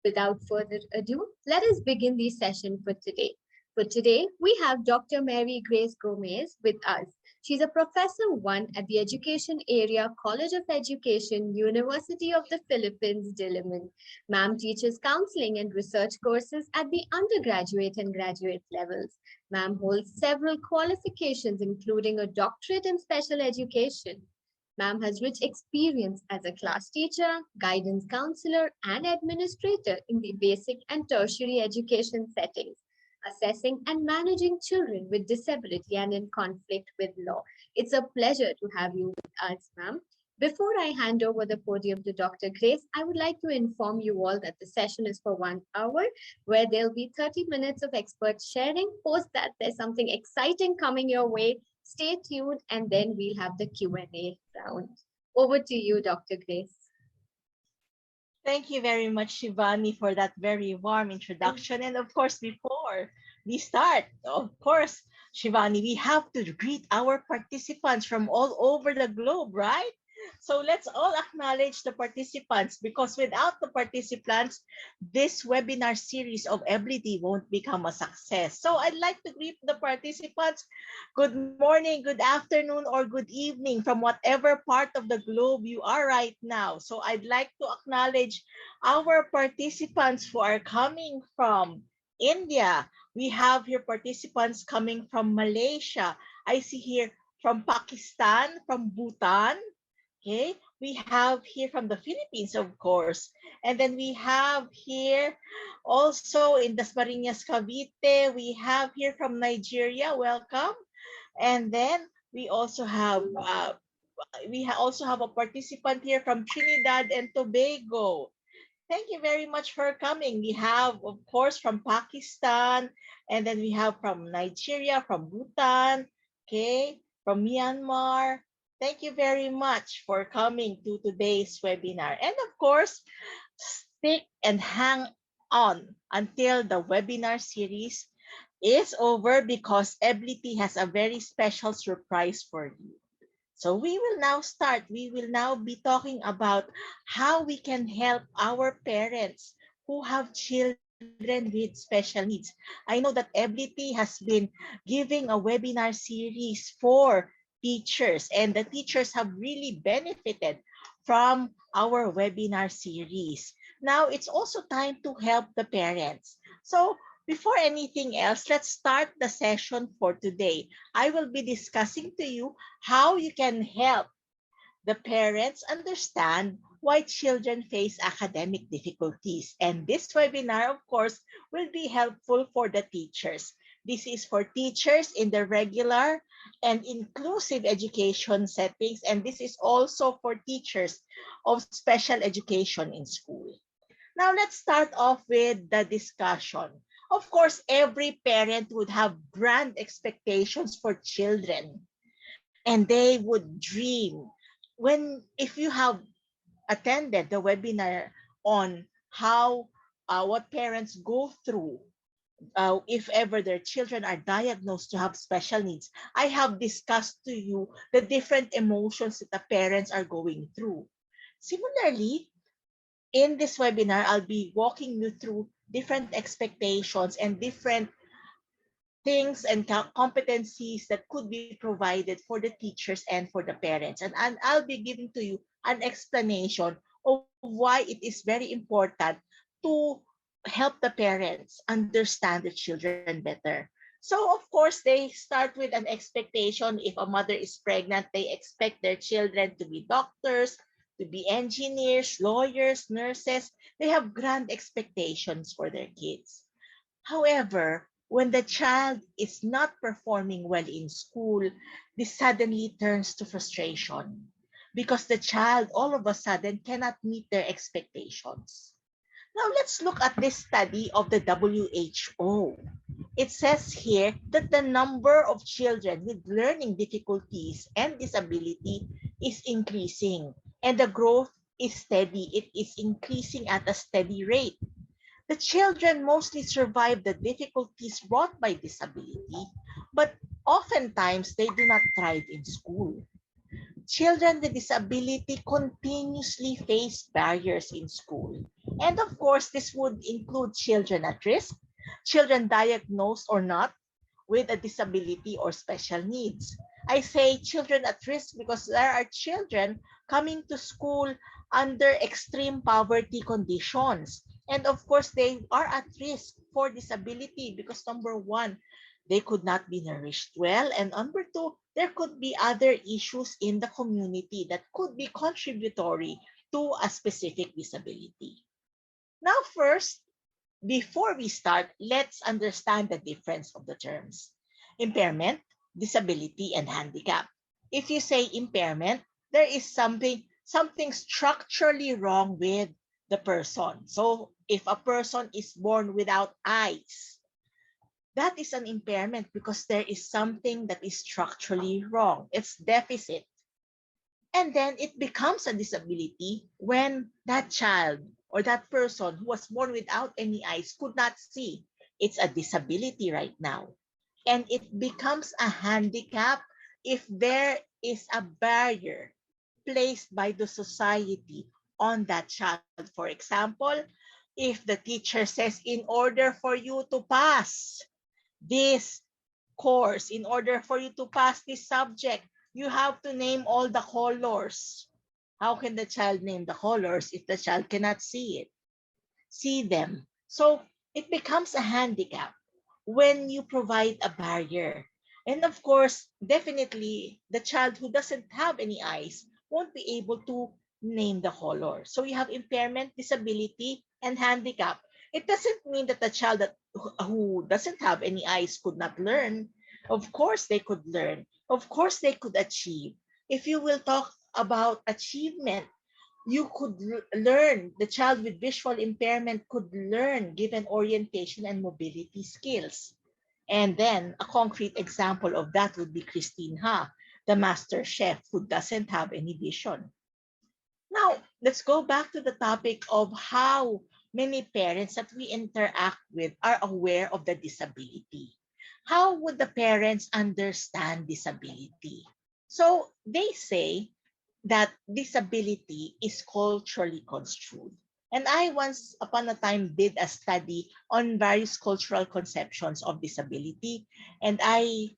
Without further ado, let us begin the session for today. For today, we have Dr. Mary Grace Gomez with us. She's a Professor 1 at the Education Area College of Education, University of the Philippines, Diliman. Ma'am teaches counseling and research courses at the undergraduate and graduate levels. Ma'am holds several qualifications, including a doctorate in special education. Ma'am has rich experience as a class teacher, guidance counselor, and administrator in the basic and tertiary education settings, assessing and managing children with disability and in conflict with law. It's a pleasure to have you with us, ma'am. Before I hand over the podium to Dr. Grace, I would like to inform you all that the session is for 1 hour, where there'll be 30 minutes of expert sharing. Post that, there's something exciting coming your way. Stay tuned, and then we'll have the Q&A round. Over to you, Dr. Grace. Thank you very much, Shivani, for that very warm introduction. And of course, before we start, of course, Shivani, we have to greet our participants from all over the globe, right? So let's all acknowledge the participants, because without the participants, this webinar series of Ability won't become a success. So I'd like to greet the participants. Good morning, good afternoon, or good evening from whatever part of the globe you are right now. So I'd like to acknowledge our participants who are coming from India. We have here participants coming from Malaysia. I see here from Pakistan, from Bhutan. Okay, we have here from the Philippines, of course. And then we have here also in Dasmariñas, Cavite. We have here from Nigeria. Welcome. And then we also have also have a participant here from Trinidad and Tobago. Thank you very much for coming. We have, of course, from Pakistan, and then we have from Nigeria, from Bhutan, okay, from Myanmar. Thank you very much for coming to today's webinar. And of course, stick and hang on until the webinar series is over, because Ability has a very special surprise for you. So we will now start. We will now be talking about how we can help our parents who have children with special needs. I know that Ability has been giving a webinar series for teachers, and the teachers have really benefited from our webinar series. Now it's also time to help the parents. So before anything else, let's start the session for today. I will be discussing to you how you can help the parents understand why children face academic difficulties. And this webinar, of course, will be helpful for the teachers. This is for teachers in the regular and inclusive education settings, and this is also for teachers of special education in school. Now, let's start off with the discussion. Of course, every parent would have grand expectations for children, and they would dream. If you have attended the webinar on how what parents go through if ever their children are diagnosed to have special needs, I have discussed to you the different emotions that the parents are going through. Similarly, in this webinar, I'll be walking you through different expectations and different things and competencies that could be provided for the teachers and for the parents. And I'll be giving to you an explanation of why it is very important to help the parents understand the children better. So, of course, they start with an expectation. If a mother is pregnant, they expect their children to be doctors, to be engineers, lawyers, nurses. They have grand expectations for their kids. However, when the child is not performing well in school, this suddenly turns to frustration, because the child all of a sudden cannot meet their expectations. Now let's look at this study of the WHO. It says here that the number of children with learning difficulties and disability is increasing, and the growth is steady. It is increasing at a steady rate. The children mostly survive the difficulties brought by disability, but oftentimes they do not thrive in school. Children with disability continuously face barriers in school. And of course, this would include children at risk, children diagnosed or not with a disability or special needs. I say children at risk because there are children coming to school under extreme poverty conditions. And of course, they are at risk for disability because number one, they could not be nourished well. And number two, there could be other issues in the community that could be contributory to a specific disability. Now, first, before we start, let's understand the difference of the terms impairment, disability, and handicap. If you say impairment, there is something structurally wrong with the person. So if a person is born without eyes, that is an impairment because there is something that is structurally wrong. It's deficit. And then it becomes a disability when that child or that person who was born without any eyes could not see. It's a disability right now. And it becomes a handicap if there is a barrier placed by the society on that child. For example, if the teacher says, in order for you to pass this course, in order for you to pass this subject, you have to name all the colors. How can the child name the colors if the child cannot see them? So it becomes a handicap when you provide a barrier. And of course, definitely the child who doesn't have any eyes won't be able to name the color. So you have impairment, disability, and handicap. It doesn't mean that the child who doesn't have any eyes could not learn. Of course, they could learn. Of course, they could achieve. If you will talk about achievement, you could learn. The child with visual impairment could learn given orientation and mobility skills. And then a concrete example of that would be Christine Ha, the master chef who doesn't have any vision. Now, let's go back to the topic of how many parents that we interact with are aware of the disability. How would the parents understand disability? So they say that disability is culturally construed. And I once upon a time did a study on various cultural conceptions of disability. And I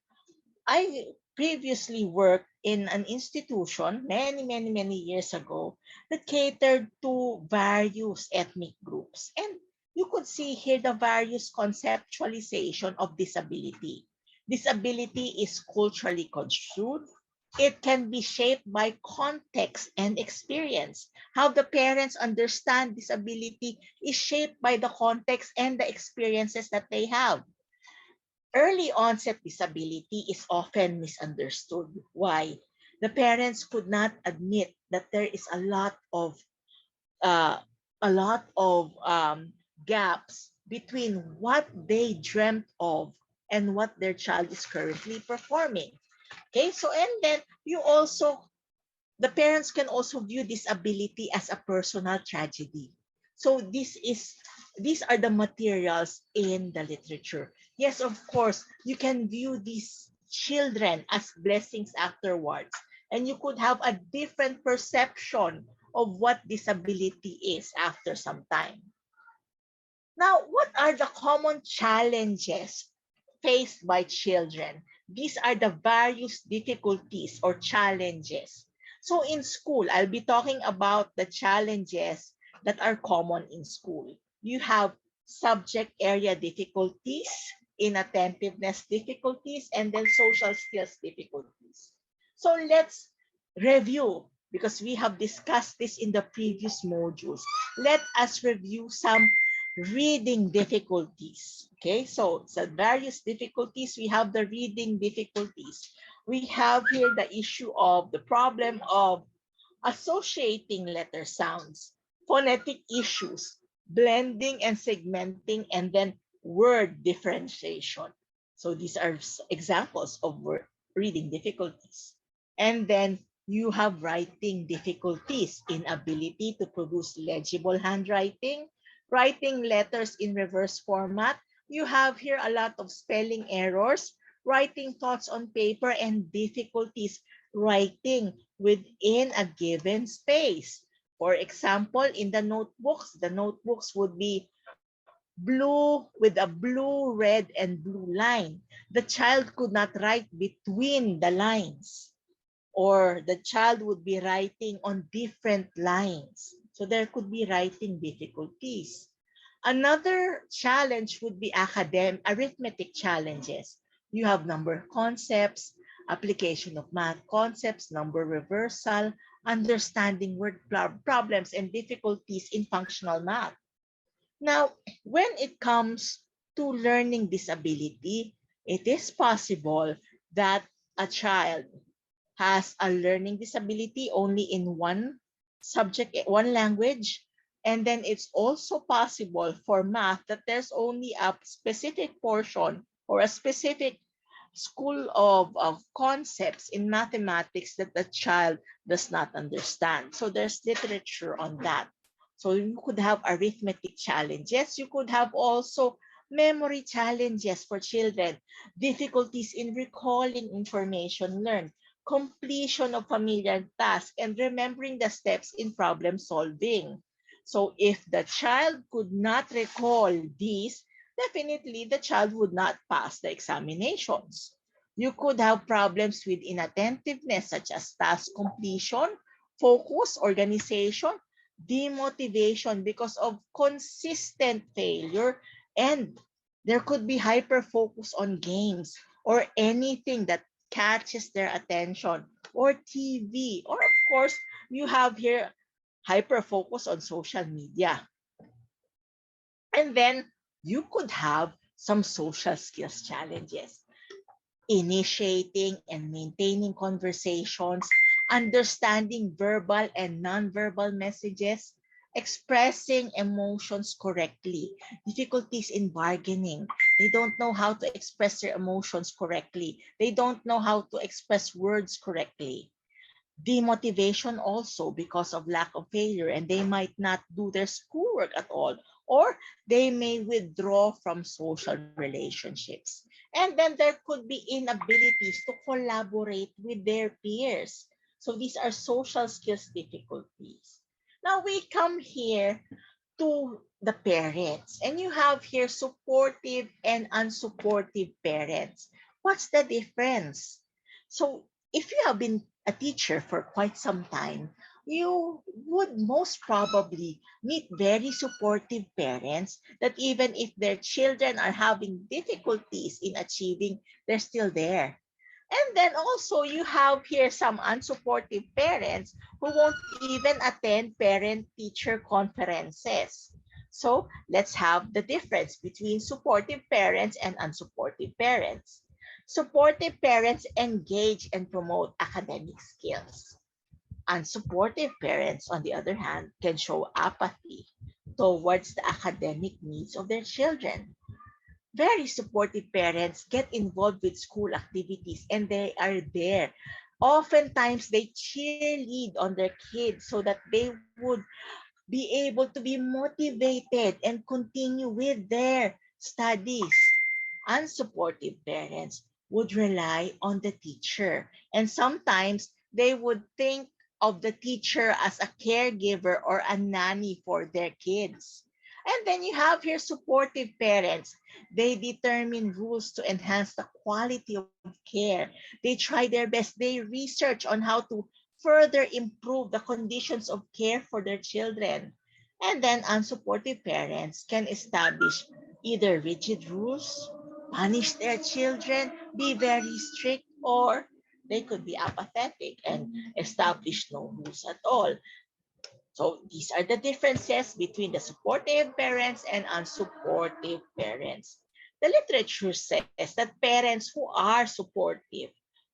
previously worked in an institution many years ago that catered to various ethnic groups. And you could see here the various conceptualization of disability. Disability is culturally construed. It can be shaped by context and experience. How the parents understand disability is shaped by the context and the experiences that they have. Early onset disability is often misunderstood. Why? The parents could not admit that there is uh, a lot of gaps between what they dreamt of and what their child is currently performing. Okay, so and then you also the parents can also view disability as a personal tragedy. So these are the materials in the literature. Yes, of course, you can view these children as blessings afterwards, and you could have a different perception of what disability is after some time. Now, what are the common challenges faced by children? These are the various difficulties or challenges. So in school, I'll be talking about the challenges that are common in school. You have subject area difficulties, inattentiveness difficulties, and then social skills difficulties. So let's review because we have discussed this in the previous modules. Let us review some reading difficulties. Okay, so various difficulties. We have the reading difficulties. We have here the issue of the problem of associating letter sounds, phonetic issues, blending and segmenting, and then word differentiation. So these are examples of reading difficulties. And then you have writing difficulties, inability to produce legible handwriting, writing letters in reverse format. You have here a lot of spelling errors, writing thoughts on paper, and difficulties writing within a given space. For example, in the notebooks would be blue with a blue, red, and blue line. The child could not write between the lines, or the child would be writing on different lines. So there could be writing difficulties. Another challenge would be academic arithmetic challenges. You have number concepts, application of math concepts, number reversal, understanding word problems, and difficulties in functional math. Now, when it comes to learning disability, it is possible that a child has a learning disability only in one subject, one language. And then it's also possible for math that there's only a specific portion or a specific school of concepts in mathematics that the child does not understand. So there's literature on that. So you could have arithmetic challenges. You could have also memory challenges for children, difficulties in recalling information learned, completion of familiar tasks, and remembering the steps in problem solving. So if the child could not recall these, definitely the child would not pass the examinations. You could have problems with inattentiveness, such as task completion, focus, organization, demotivation because of consistent failure, and there could be hyper focus on games or anything that catches their attention, or TV, or of course, you have here hyper focus on social media. And then you could have some social skills challenges, initiating and maintaining conversations, understanding verbal and nonverbal messages, expressing emotions correctly, difficulties in bargaining. They don't know how to express their emotions correctly. They don't know how to express words correctly. Demotivation also because of lack of failure, and they might not do their schoolwork at all, or they may withdraw from social relationships. And then there could be inabilities to collaborate with their peers. So these are social skills difficulties. Now we come here to the parents, and you have here supportive and unsupportive parents. What's the difference? So if you have been a teacher for quite some time, you would most probably meet very supportive parents that even if their children are having difficulties in achieving, they're still there. And then also you have here some unsupportive parents who won't even attend parent-teacher conferences. So let's have the difference between supportive parents and unsupportive parents. Supportive parents engage and promote academic skills. Unsupportive parents, on the other hand, can show apathy towards the academic needs of their children. Very supportive parents get involved with school activities and they are there. Oftentimes, they cheerlead on their kids so that they would be able to be motivated and continue with their studies. Unsupportive parents would rely on the teacher, and sometimes they would think of the teacher as a caregiver or a nanny for their kids. And then you have here supportive parents. They determine rules to enhance the quality of care. They try their best. They research on how to further improve the conditions of care for their children. And then unsupportive parents can establish either rigid rules, punish their children, be very strict, or they could be apathetic and establish no rules at all. So these are the differences between the supportive parents and unsupportive parents. The literature says that parents who are supportive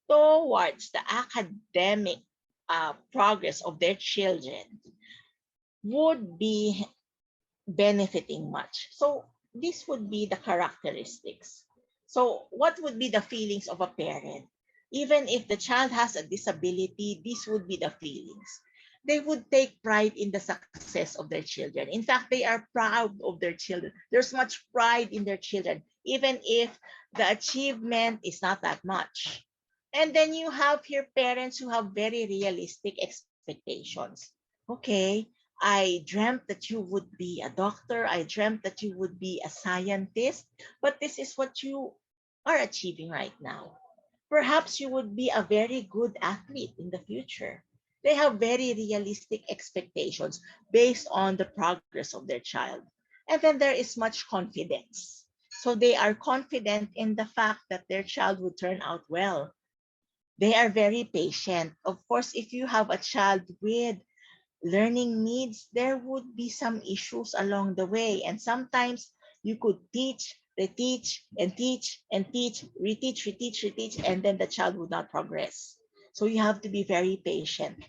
towards the academic progress of their children would be benefiting much. So this would be the characteristics. So what would be the feelings of a parent? Even if the child has a disability, these would be the feelings. They would take pride in the success of their children. In fact, they are proud of their children. There's much pride in their children, even if the achievement is not that much. And then you have here parents who have very realistic expectations. Okay, I dreamt that you would be a doctor. I dreamt that you would be a scientist. But this is what you are achieving right now. Perhaps you would be a very good athlete in the future. They have very realistic expectations based on the progress of their child. And then there is much confidence. So they are confident in the fact that their child would turn out well. They are very patient. Of course, if you have a child with learning needs, there would be some issues along the way. And sometimes you could teach, reteach, and teach, and teach, reteach, reteach, reteach, and then the child would not progress. So you have to be very patient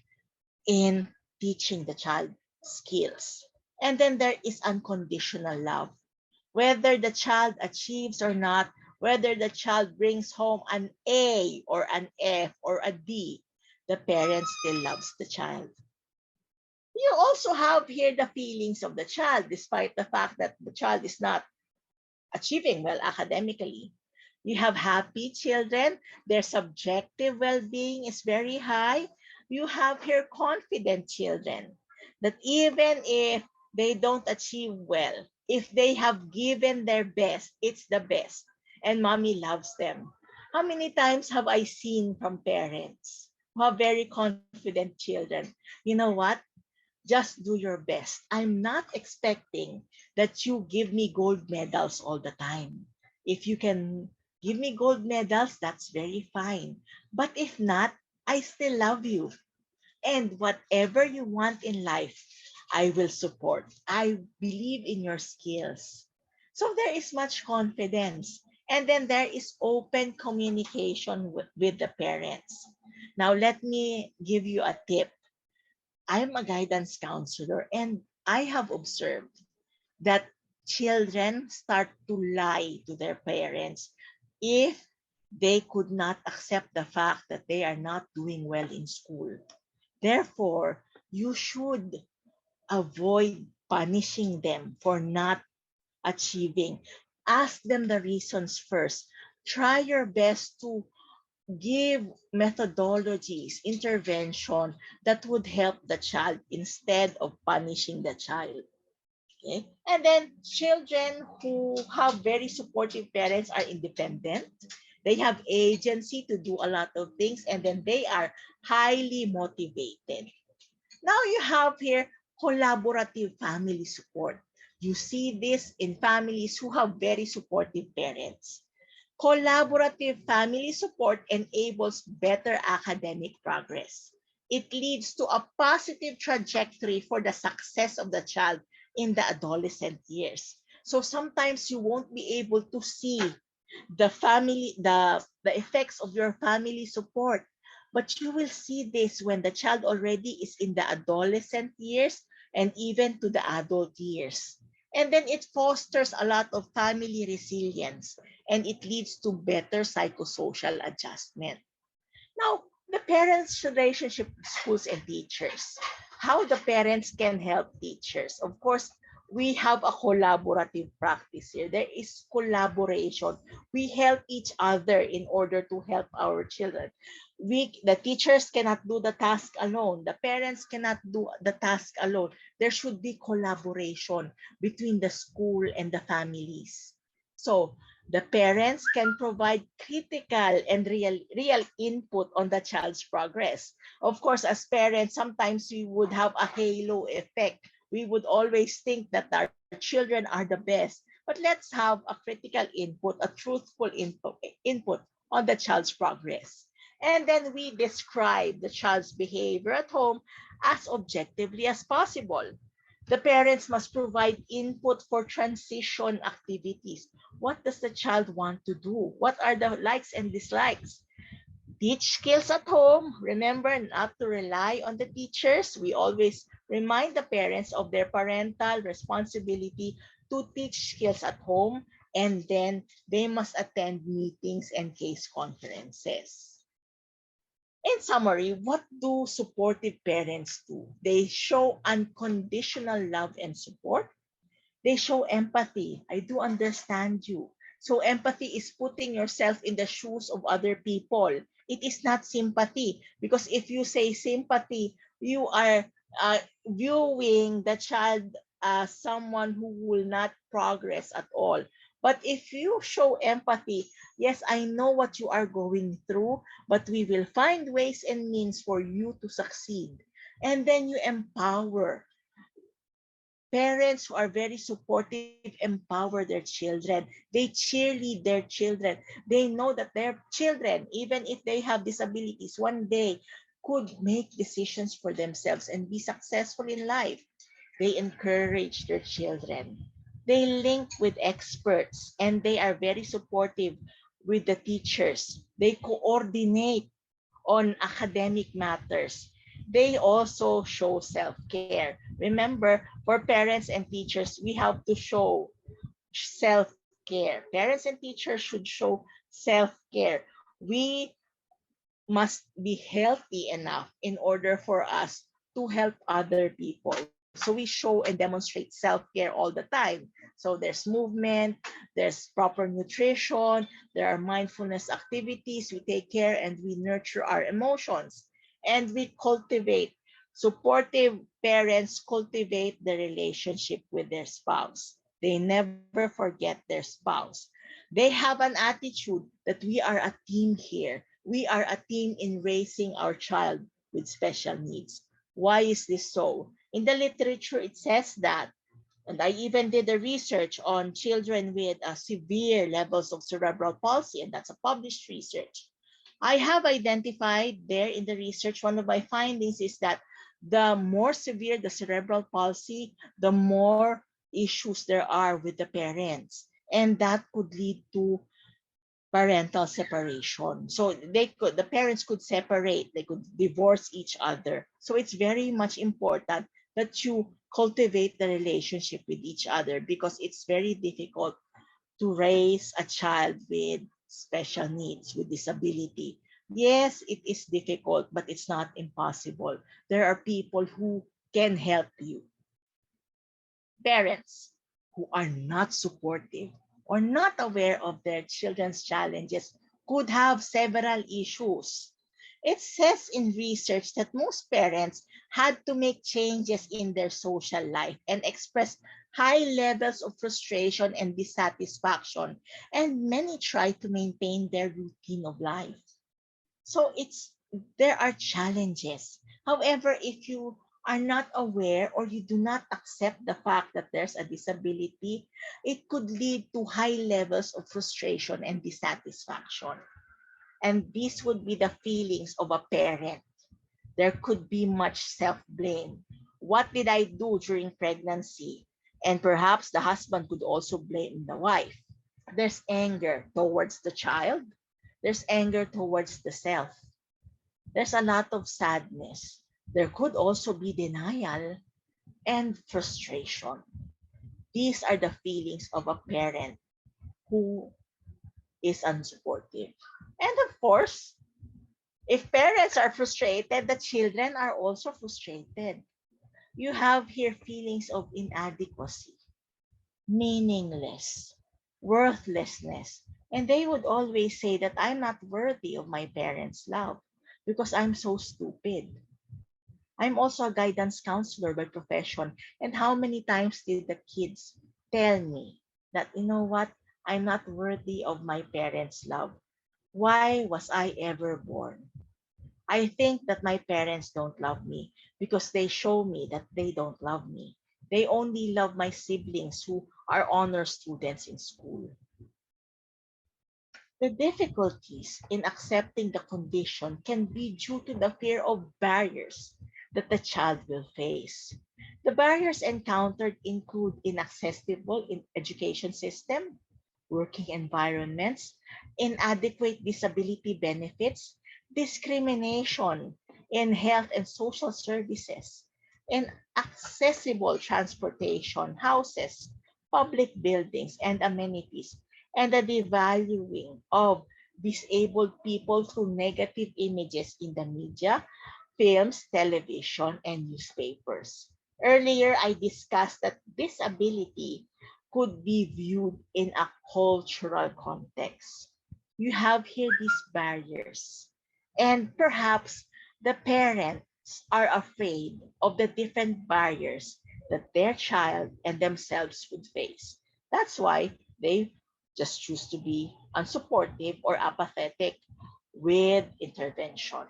in teaching the child skills. And then there is unconditional love. Whether the child achieves or not, whether the child brings home an A or an F or a D, the parent still loves the child. You also have here the feelings of the child, despite the fact that the child is not achieving well academically. You have happy children, their subjective well being is very high. You have here confident children that even if they don't achieve well, if they have given their best, it's the best, and mommy loves them. How many times have I seen from parents who have very confident children? You know what? Just do your best. I'm not expecting that you give me gold medals all the time. If you can give me gold medals, that's very fine. But if not, I still love you. And whatever you want in life, I will support. I believe in your skills. So there is much confidence. And then there is open communication with the parents. Now, let me give you a tip. I'm a guidance counselor, and I have observed that children start to lie to their parents if they could not accept the fact that they are not doing well in school. Therefore, you should avoid punishing them for not achieving. Ask them the reasons first. Try your best to give methodologies, intervention that would help the child instead of punishing the child. Okay? And then children who have very supportive parents are independent. They have agency to do a lot of things, and then they are highly motivated. Now you have here collaborative family support. You see this in families who have very supportive parents. Collaborative family support enables better academic progress. It leads to a positive trajectory for the success of the child in the adolescent years. So sometimes you won't be able to see the effects of your family support, but you will see this when the child already is in the adolescent years and even to the adult years. And then it fosters a lot of family resilience, and it leads to better psychosocial adjustment. Now, the parents' relationship with schools and teachers. How the parents can help teachers. Of course, we have a collaborative practice here. There is collaboration. We help each other in order to help our children. The teachers cannot do the task alone. The parents cannot do the task alone. There should be collaboration between the school and the families. So the parents can provide critical and real input on the child's progress. Of course, as parents, sometimes we would have a halo effect. We would always think that our children are the best. But let's have a critical input, a truthful input on the child's progress. And then we describe the child's behavior at home as objectively as possible. The parents must provide input for transition activities. What does the child want to do? What are the likes and dislikes? Teach skills at home. Remember not to rely on the teachers. We always remind the parents of their parental responsibility to teach skills at home, and then they must attend meetings and case conferences. In summary, what do supportive parents do? They show unconditional love and support. They show empathy. I do understand you. So empathy is putting yourself in the shoes of other people. It is not sympathy, because if you say sympathy, you are viewing the child as someone who will not progress at all. But if you show empathy, yes, I know what you are going through, but we will find ways and means for you to succeed. And then you empower. Parents who are very supportive empower their children. They cheerlead their children. They know that their children, even if they have disabilities, one day could make decisions for themselves and be successful in life. They encourage their children. They link with experts and they are very supportive with the teachers. They coordinate on academic matters. They also show self care. Remember, for parents and teachers, we have to show self care. Parents and teachers should show self care. We must be healthy enough in order for us to help other people. So we show and demonstrate self care all the time. So there's movement, there's proper nutrition, there are mindfulness activities. We take care and we nurture our emotions and we cultivate. Supportive parents cultivate the relationship with their spouse. They never forget their spouse. They have an attitude that we are a team here. We are a team in raising our child with special needs. Why is this so? In the literature, it says that, and I even did a research on children with severe levels of cerebral palsy, and that's a published research. I have identified there in the research, one of my findings is that the more severe the cerebral palsy, the more issues there are with the parents. And that could lead to parental separation. So the parents could separate, they could divorce each other. So it's very much important that you cultivate the relationship with each other because it's very difficult to raise a child with special needs, with disability. Yes, it is difficult, but it's not impossible. There are people who can help you. Parents who are not supportive or not aware of their children's challenges could have several issues. It says in research that most parents had to make changes in their social life and express high levels of frustration and dissatisfaction, and many try to maintain their routine of life. So there are challenges. However, if you are not aware or you do not accept the fact that there's a disability, it could lead to high levels of frustration and dissatisfaction. And these would be the feelings of a parent. There could be much self-blame. What did I do during pregnancy? And perhaps the husband could also blame the wife. There's anger towards the child. There's anger towards the self. There's a lot of sadness. There could also be denial and frustration. These are the feelings of a parent who is unsupportive. And of course, if parents are frustrated, the children are also frustrated. You have here feelings of inadequacy, meaningless, worthlessness. And they would always say that I'm not worthy of my parents' love because I'm so stupid. I'm also a guidance counselor by profession. And how many times did the kids tell me that, you know what, I'm not worthy of my parents' love? Why was I ever born? I think that my parents don't love me because they show me that they don't love me. They only love my siblings who are honor students in school. The difficulties in accepting the condition can be due to the fear of barriers that the child will face. The barriers encountered include inaccessible education system, working environments, inadequate disability benefits, discrimination in health and social services, inaccessible transportation, houses, public buildings, and amenities, and the devaluing of disabled people through negative images in the media, films, television, and newspapers. Earlier, I discussed that disability could be viewed in a cultural context. You have here these barriers, and perhaps the parents are afraid of the different barriers that their child and themselves would face. That's why they just choose to be unsupportive or apathetic with intervention.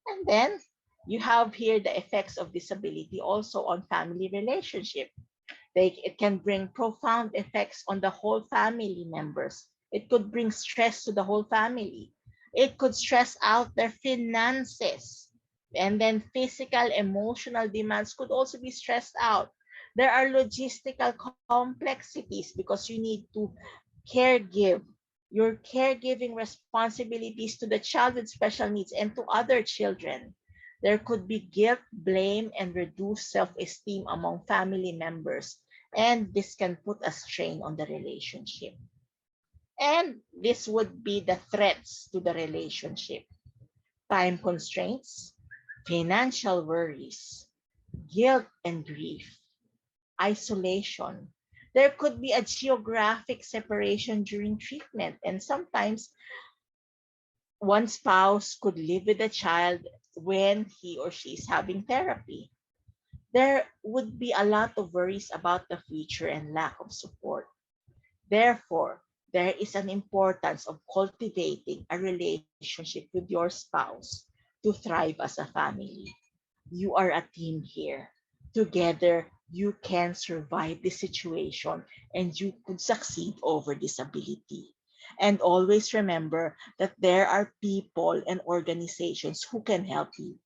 And then you have here the effects of disability also on family relationship. It can bring profound effects on the whole family members. It could bring stress to the whole family. It could stress out their finances. And then physical, emotional demands could also be stressed out. There are logistical complexities because you need to caregive your caregiving responsibilities to the child with special needs and to other children. There could be guilt, blame, and reduced self esteem among family members, and this can put a strain on the relationship. And this would be the threats to the relationship: time constraints, financial worries, guilt and grief, isolation. There could be a geographic separation during treatment, and sometimes one spouse could live with the child when he or she is having therapy. There would be a lot of worries about the future and lack of support. Therefore, there is an importance of cultivating a relationship with your spouse to thrive as a family. You are a team here. Together, you can survive this situation and you could succeed over disability. And always remember that there are people and organizations who can help you.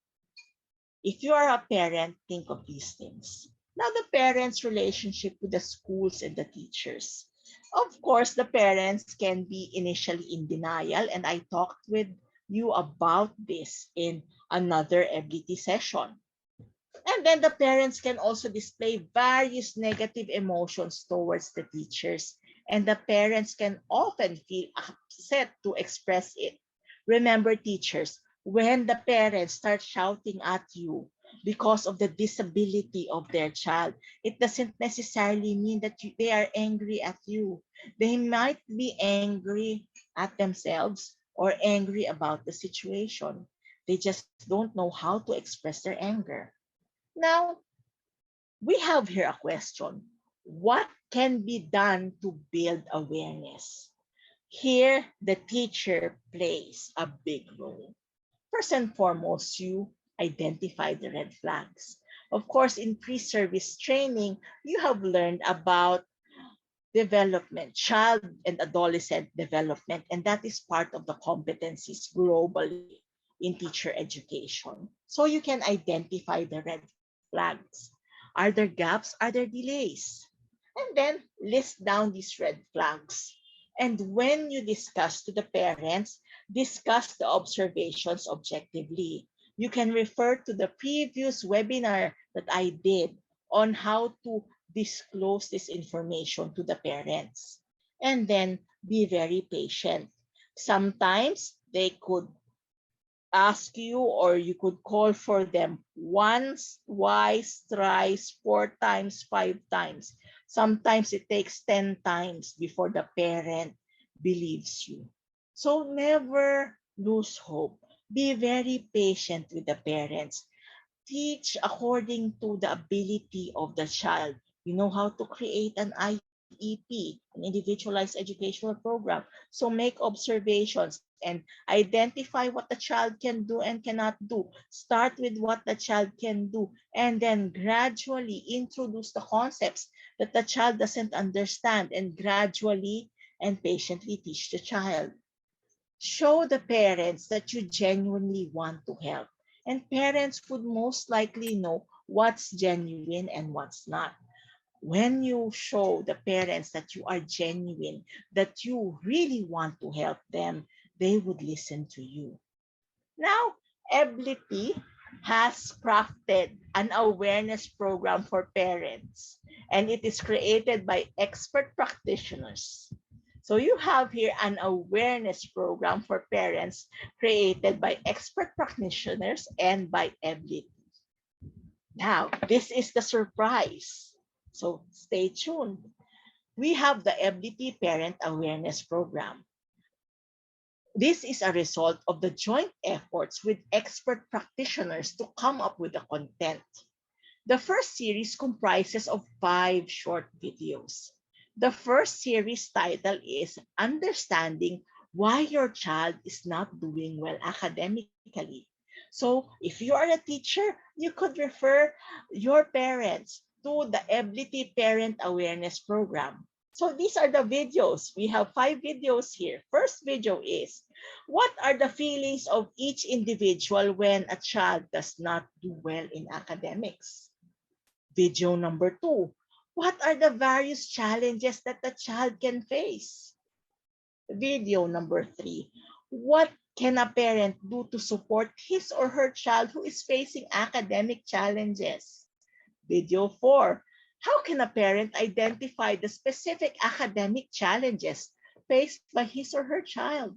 If you are a parent, think of these things. Now, the parents' relationship with the schools and the teachers. Of course, the parents can be initially in denial, and I talked with you about this in another ability session. And then the parents can also display various negative emotions towards the teachers, and the parents can often feel upset to express it. Remember, teachers, when the parents start shouting at you because of the disability of their child, it doesn't necessarily mean that they are angry at you. They might be angry at themselves or angry about the situation. They just don't know how to express their anger. Now, we have here a question. What can be done to build awareness? Here, the teacher plays a big role. First and foremost, you identify the red flags. Of course, in pre service training, you have learned about development, child and adolescent development, and that is part of the competencies globally in teacher education. So you can identify the red flags. Are there gaps? Are there delays? And then list down these red flags. And when you discuss to the parents, discuss the observations objectively. You can refer to the previous webinar that I did on how to disclose this information to the parents. And then be very patient. Sometimes they could ask you or you could call for them once, twice, thrice, four times, five times. Sometimes it takes 10 times before the parent believes you. So never lose hope. Be very patient with the parents. Teach according to the ability of the child. You know how to create an IEP, an individualized educational program. So make observations and identify what the child can do and cannot do. Start with what the child can do and then gradually introduce the concepts that the child doesn't understand and gradually and patiently teach the child. Show the parents that you genuinely want to help. And parents would most likely know what's genuine and what's not. When you show the parents that you are genuine, that you really want to help them, they would listen to you. Now, Ability has crafted an awareness program for parents, and it is created by expert practitioners. So you have here an awareness program for parents created by expert practitioners and by Ability. Now, this is the surprise. So stay tuned. We have the Ability Parent Awareness Program. This is a result of the joint efforts with expert practitioners to come up with the content. The first series comprises of 5 short videos. The first series title is Understanding Why Your Child is Not Doing Well Academically. So, if you are a teacher, you could refer your parents to the Ability Parent Awareness Program. So, these are the videos. We have 5 videos here. First video is, what are the feelings of each individual when a child does not do well in academics? Video number 2, what are the various challenges that the child can face? Video number 3, what can a parent do to support his or her child who is facing academic challenges? Video 4, how can a parent identify the specific academic challenges faced by his or her child?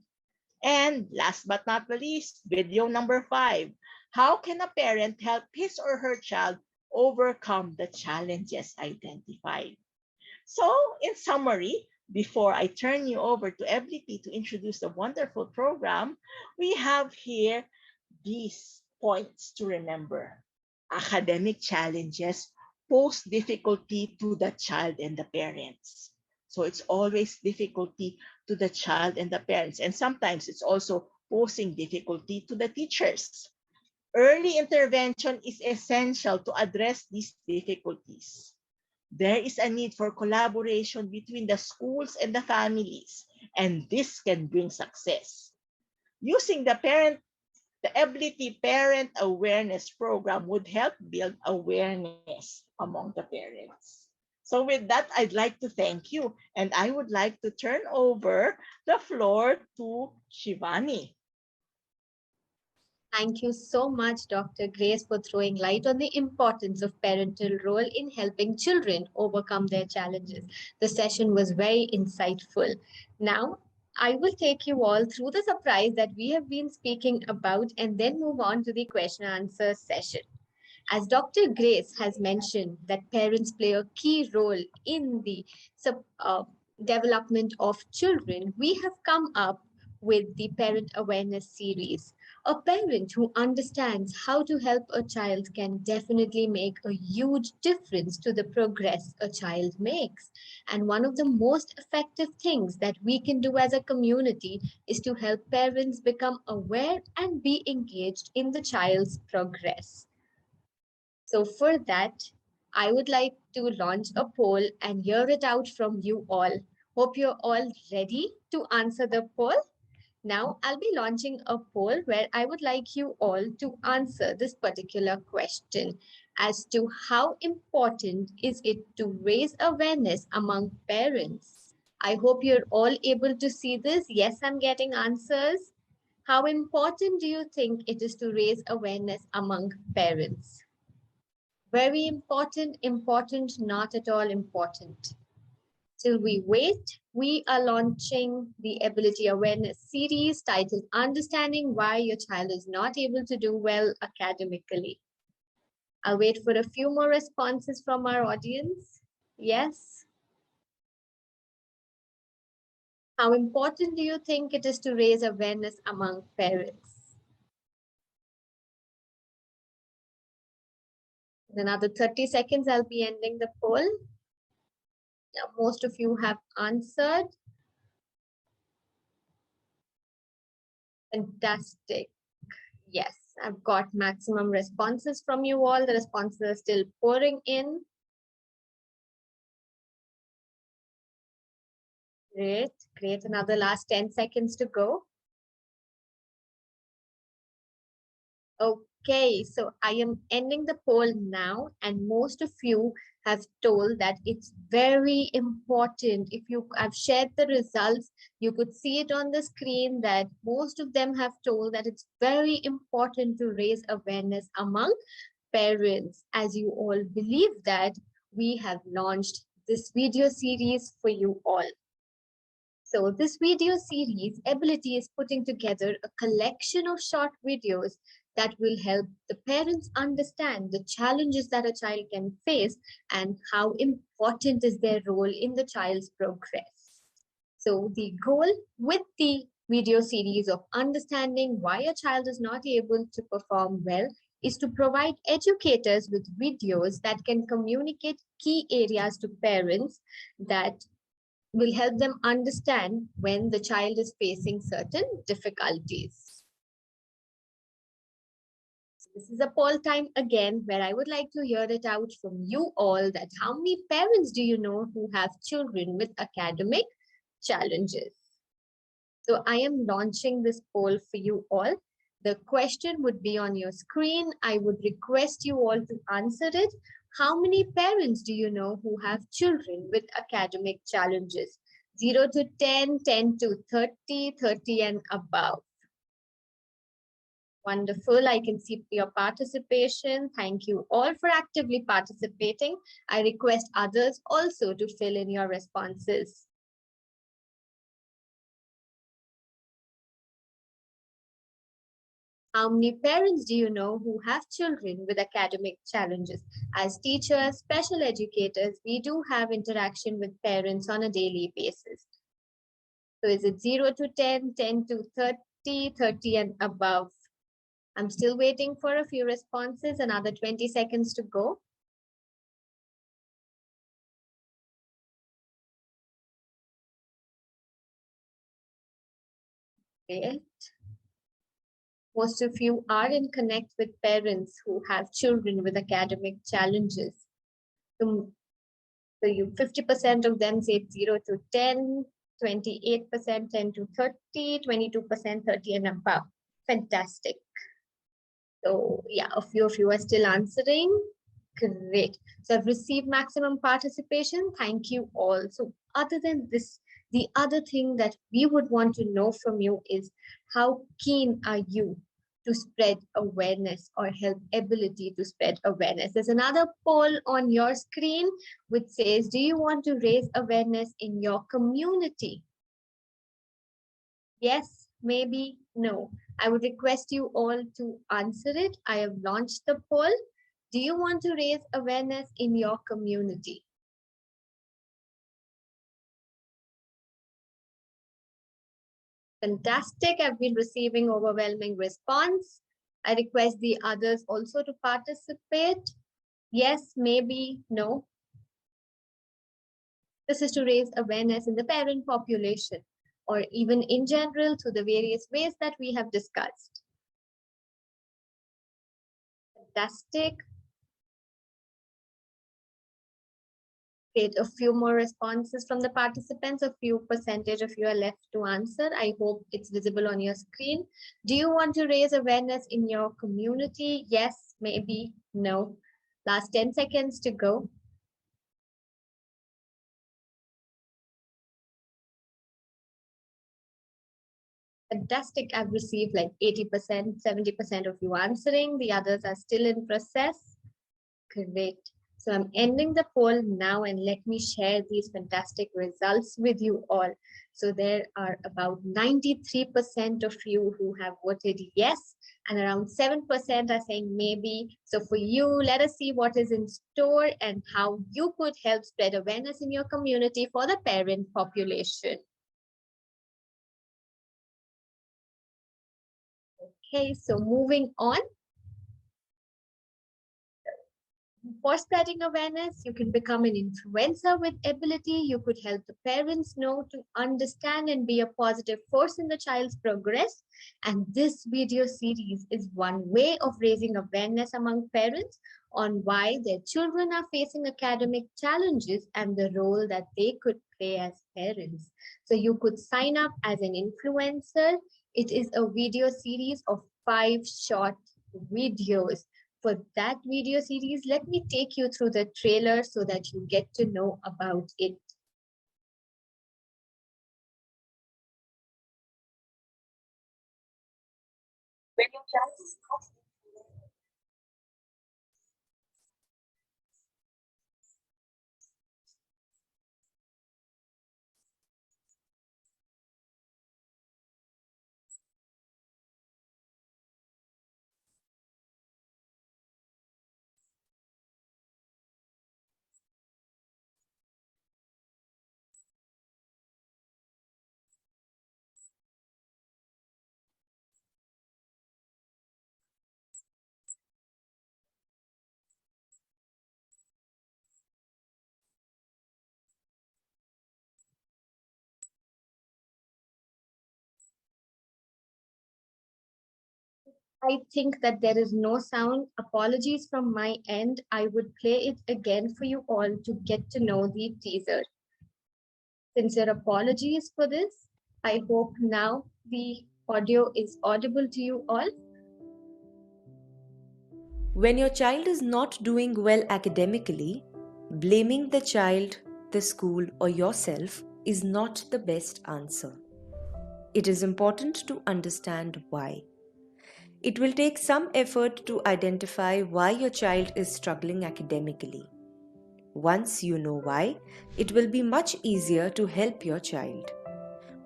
And last but not the least, video number 5. How can a parent help his or her child overcome the challenges identified? So, in summary, before I turn you over to Ability to introduce the wonderful program, we have here these points to remember. Academic challenges pose difficulty to the child and the parents. So it's always difficulty to the child and the parents. And sometimes it's also posing difficulty to the teachers. Early intervention is essential to address these difficulties. There is a need for collaboration between the schools and the families, and this can bring success. Using the Ability Parent Awareness Program would help build awareness among the parents. So with that, I'd like to thank you, and I would like to turn over the floor to Shivani. Thank you so much, Dr. Grace, for throwing light on the importance of parental role in helping children overcome their challenges. The session was very insightful. Now, I will take you all through the surprise that we have been speaking about and then move on to the question and answer session. As Dr. Grace has mentioned, that parents play a key role in the development of children, we have come up with the Parent Awareness series. A parent who understands how to help a child can definitely make a huge difference to the progress a child makes. And one of the most effective things that we can do as a community is to help parents become aware and be engaged in the child's progress. So, for that, I would like to launch a poll and hear it out from you all. Hope you're all ready to answer the poll. Now, I'll be launching a poll where I would like you all to answer this particular question as to how important is it to raise awareness among parents. I hope you're all able to see this. Yes, I'm getting answers. How important do you think it is to raise awareness among parents? Very important, important, not at all important. Till we wait, we are launching the Ability Awareness series titled Understanding Why Your Child is Not Able to Do Well Academically. I'll wait for a few more responses from our audience. Yes. How important do you think it is to raise awareness among parents? In another 30 seconds, I'll be ending the poll. Now, most of you have answered. Fantastic. Yes, I've got maximum responses from you all. The responses are still pouring in. Great, great. Another last 10 seconds to go. Okay, so I am ending the poll now, and most of you have told that it's very important. If I've shared the results, you could see it on the screen that most of them have told that it's very important to raise awareness among parents, as you all believe that we have launched this video series for you all. So this video series, Ability, is putting together a collection of short videos that will help the parents understand the challenges that a child can face and how important is their role in the child's progress. So the goal with the video series of understanding why a child is not able to perform well is to provide educators with videos that can communicate key areas to parents that will help them understand when the child is facing certain difficulties. This is a poll time again, where I would like to hear it out from you all that how many parents do you know who have children with academic challenges? So I am launching this poll for you all. The question would be on your screen. I would request you all to answer it. How many parents do you know who have children with academic challenges? 0 to 10, 10 to 30, 30 and above. Wonderful. I can see your participation. Thank you all for actively participating. I request others also to fill in your responses. How many parents do you know who have children with academic challenges? As teachers, special educators, we do have interaction with parents on a daily basis. So is it 0 to 10, 10 to 30, 30 and above? I'm still waiting for a few responses, another 20 seconds to go. Great. Most of you are in connect with parents who have children with academic challenges. So you 50% of them say 0 to 10, 28% 10 to 30, 22% 30 and above. Fantastic. So yeah, a few of you are still answering. Great. So I've received maximum participation. Thank you all. So other than this, the other thing that we would want to know from you is how keen are you to spread awareness or help ability to spread awareness? There's another poll on your screen which says, do you want to raise awareness in your community? Yes, maybe, no. I would request you all to answer it. I have launched the poll. Do you want to raise awareness in your community? Fantastic. I've been receiving overwhelming response. I request the others also to participate. Yes, maybe, no. This is to raise awareness in the parent population or even in general through the various ways that we have discussed. Fantastic. Great. A few more responses from the participants. A few percentage of you are left to answer. I hope it's visible on your screen. Do you want to raise awareness in your community? Yes, maybe, no. Last 10 seconds to go. Fantastic. I've received like 80%, 70% of you answering. The others are still in process. Great. So I'm ending the poll now and let me share these fantastic results with you all. So there are about 93% of you who have voted yes, and around 7% are saying maybe. So for you, let us see what is in store and how you could help spread awareness in your community for the parent population. Okay, so moving on. For spreading awareness, you can become an influencer with ability. You could help the parents know to understand and be a positive force in the child's progress. And this video series is one way of raising awareness among parents on why their children are facing academic challenges and the role that they could play as parents. So you could sign up as an influencer. It is a video series of 5 short videos. For that video series, let me take you through the trailer so that you get to know about it. When your child is I think that there is no sound. Apologies from my end. I would play it again for you all to get to know the teaser. Sincere apologies for this. I hope now the audio is audible to you all. When your child is not doing well academically, blaming the child, the school, or yourself is not the best answer. It is important to understand why. It will take some effort to identify why your child is struggling academically. Once you know why, it will be much easier to help your child.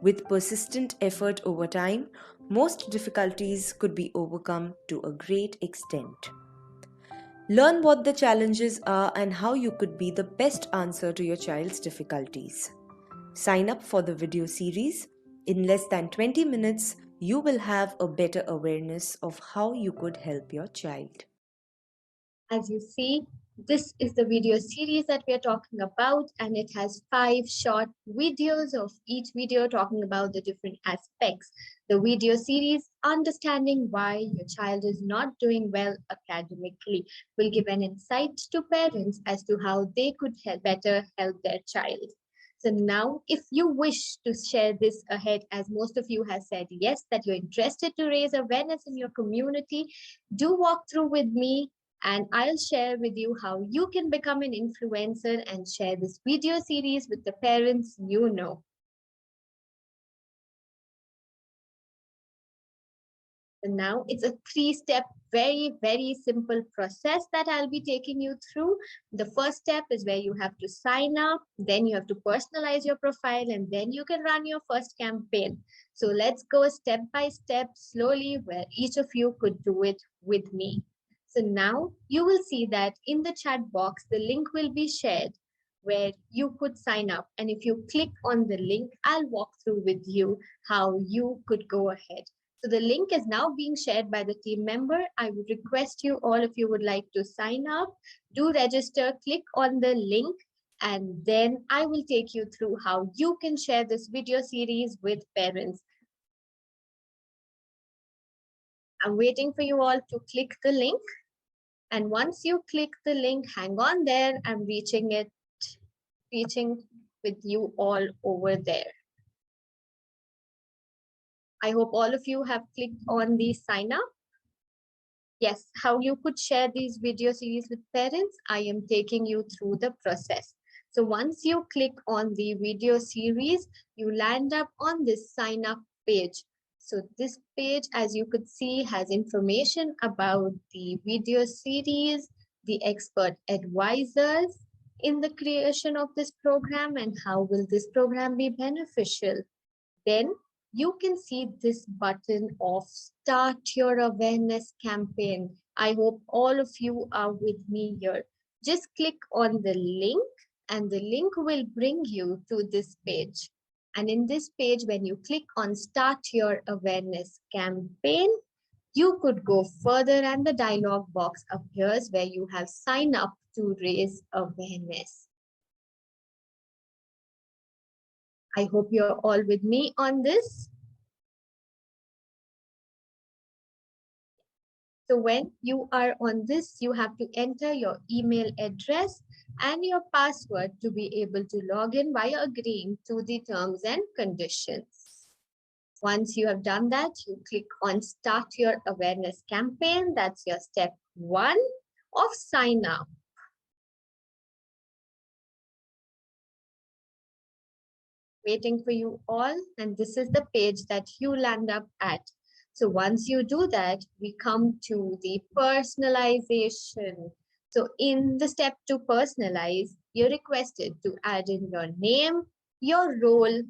With persistent effort over time, most difficulties could be overcome to a great extent. Learn what the challenges are and how you could be the best answer to your child's difficulties. Sign up for the video series. In less than 20 minutes, you will have a better awareness of how you could help your child. As you see, this is the video series that we are talking about, and it has 5 short videos of each video talking about the different aspects. The video series, Understanding Why Your Child is Not Doing Well Academically, will give an insight to parents as to how they could better help their child. So now, if you wish to share this ahead, as most of you have said yes, that you're interested to raise awareness in your community, do walk through with me and I'll share with you how you can become an influencer and share this video series with the parents you know. So now it's a 3-step, very simple process that I'll be taking you through. The first step is where you have to sign up, then you have to personalize your profile, and then you can run your first campaign. So let's go step by step slowly where each of you could do it with me. So now you will see that in the chat box, the link will be shared where you could sign up. And if you click on the link, I'll walk through with you how you could go ahead. So the link is now being shared by the team member. I would request you all, if you would like to sign up, do register, click on the link, and then I will take you through how you can share this video series with parents. I'm waiting for you all to click the link. And once you click the link, hang on there. I'm reaching with you all over there. I hope all of you have clicked on the sign up. Yes, how you could share these video series with parents, I am taking you through the process. So once you click on the video series, you land up on this sign up page. So this page, as you could see, has information about the video series, the expert advisors in the creation of this program, and how will this program be beneficial. Then you can see this button of Start Your Awareness Campaign. I hope all of you are with me here. Just click on the link and the link will bring you to this page. And in this page, when you click on Start Your Awareness Campaign, you could go further and the dialog box appears where you have signed up to raise awareness. I hope you're all with me on this. So when you are on this, you have to enter your email address and your password to be able to log in by agreeing to the terms and conditions. Once you have done that, you click on Start Your Awareness Campaign. That's your step 1 of sign up. Waiting for you all, and this is the page that you land up at. So once you do that, we come to the personalization. So in the step to personalize, you're requested to add in your name, your role,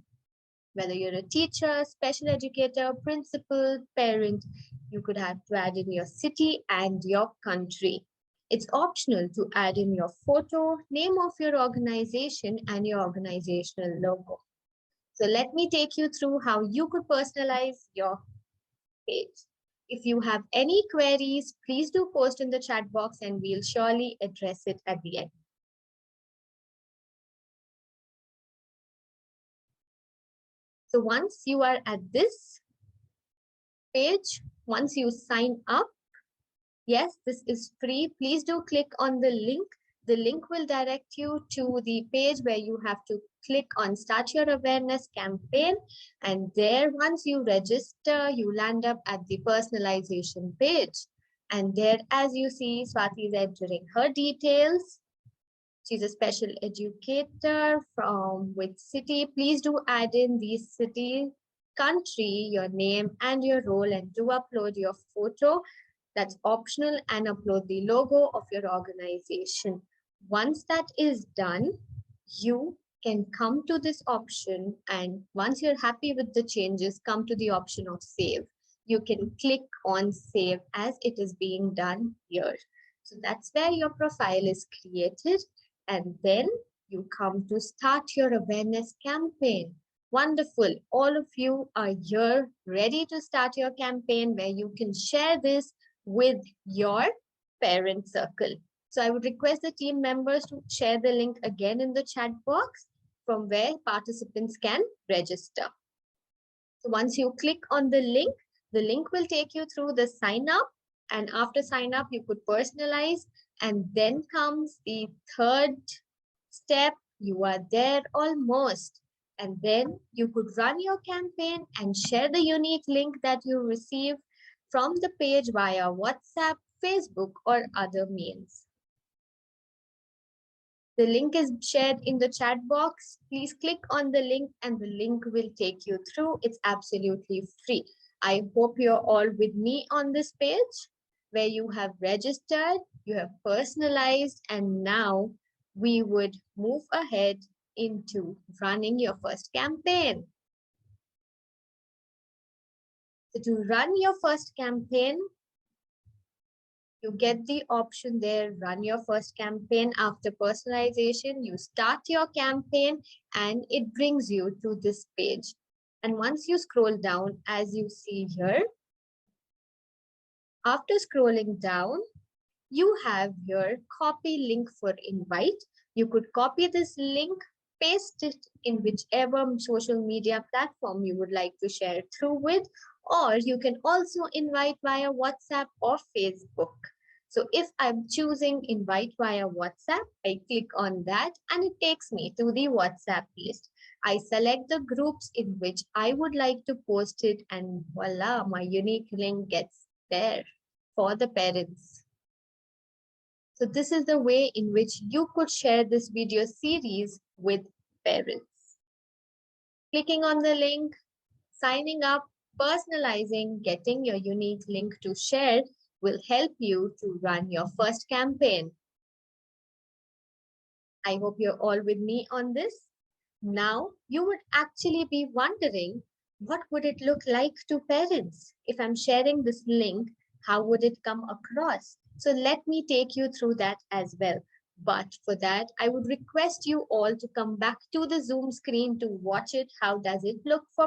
whether you're a teacher, special educator, principal, parent. You could have to add in your city and your country. It's optional to add in your photo, name of your organization, and your organizational logo. So let me take you through how you could personalize your page. If you have any queries, please do post in the chat box and we'll surely address it at the end. So once you are at this page, Once you sign up, yes, this is free. Please do click on the link. The link will direct you to the page where you have to click on Start Your Awareness Campaign. And there, once you register, you land up at the personalization page. And there, as you see, Swati is entering her details. She's a special educator from which city. Please do add in the city, country, your name, and your role, and do upload your photo. That's optional, and upload the logo of your organization. Once that is done, you can come to this option, and once you're happy with the changes, come to the option of save. You can click on save as it is being done here. So that's where your profile is created, and then you come to start your awareness campaign. Wonderful. All of you are here ready to start your campaign where you can share this with your parent circle. So I would request the team members to share the link again in the chat box from where participants can register. So once you click on the link will take you through the sign up, and after sign up you could personalize, and then comes the third step. You are there almost, and then you could run your campaign and share the unique link that you receive from the page via WhatsApp, Facebook, or other means. The link is shared in the chat box. Please click on the link and the link will take you through. It's absolutely free. I hope you're all with me on this page where you have registered, you have personalized, and now we would move ahead into running your first campaign. So to run your first campaign, you get the option there, run your first campaign. After personalization, you start your campaign and it brings you to this page. And once you scroll down, as you see here, after scrolling down, you have your copy link for invite. You could copy this link, paste it in whichever social media platform you would like to share through with, or you can also invite via WhatsApp or Facebook. So if I'm choosing invite via WhatsApp, I click on that and it takes me to the WhatsApp list. I select the groups in which I would like to post it, and voila, my unique link gets there for the parents. So this is the way in which you could share this video series with parents. Clicking on the link, signing up, personalizing, getting your unique link to share will help you to run your first campaign. I hope you're all with me on this. Now, you would actually be wondering, what would it look like to parents? If I'm sharing this link, how would it come across? So let me take you through that as well. But for that, I would request you all to come back to the Zoom screen to watch it. How does it look for